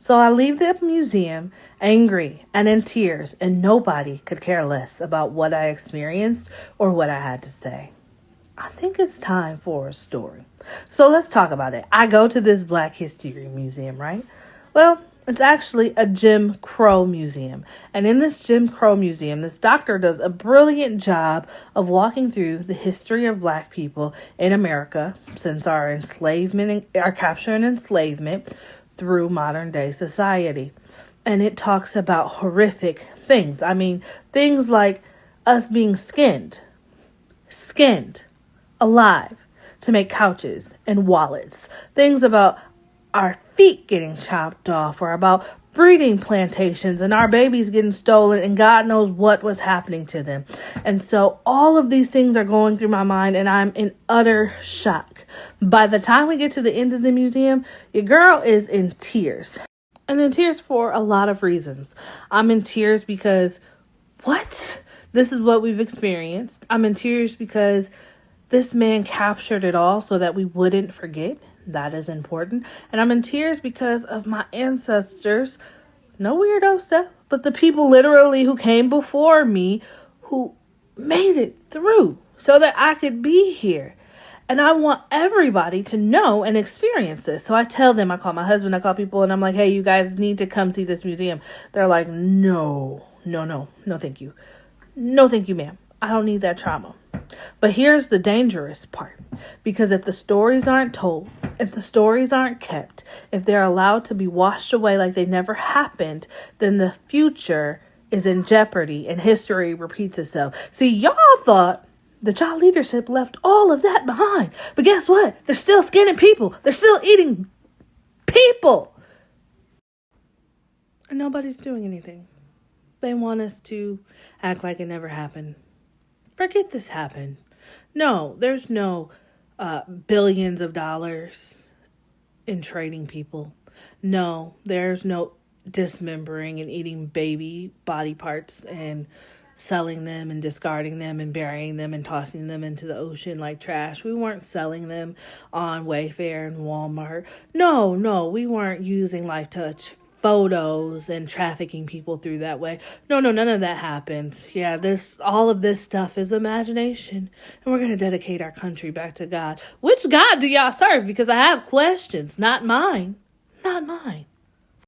So I leave the museum angry and in tears, and nobody could care less about what I experienced or what I had to say. I think it's time for a story. So let's talk about it. I go to this Black History Museum, right? Well, it's actually a Jim Crow museum. And in this Jim Crow museum, this doctor does a brilliant job of walking through the history of Black people in America since our capture and enslavement through modern day society. And it talks about horrific things. I mean, things like us being skinned alive to make couches and wallets. Things about our feet getting chopped off, or about breeding plantations and our babies getting stolen, and God knows what was happening to them. And so all of these things are going through my mind, and I'm in utter shock. By the time we get to the end of the museum, your girl is in tears. And in tears for a lot of reasons. I'm in tears because, what? This is what we've experienced. I'm in tears because this man captured it all so that we wouldn't forget. That is important. And I'm in tears because of my ancestors. No weirdo stuff, but the people literally who came before me who made it through so that I could be here. And I want everybody to know and experience this. So I tell them, I call my husband, I call people, and I'm like, hey, you guys need to come see this museum. They're like, no, thank you. No, thank you, ma'am. I don't need that trauma. But here's the dangerous part. Because if the stories aren't told, if the stories aren't kept, if they're allowed to be washed away like they never happened, then the future is in jeopardy and history repeats itself. See, y'all thought the child leadership left all of that behind. But guess what? They're still skinning people. They're still eating people. And nobody's doing anything. They want us to act like it never happened. Forget this happened. No, there's no billions of dollars in trading people. No, there's no dismembering and eating baby body parts and selling them and discarding them and burying them and tossing them into the ocean like trash. We weren't selling them on Wayfair and Walmart. No, we weren't using Life Touch photos and trafficking people through that way. No, none of that happened. Yeah, all of this stuff is imagination. And we're going to dedicate our country back to God. Which God do y'all serve? Because I have questions. Not mine.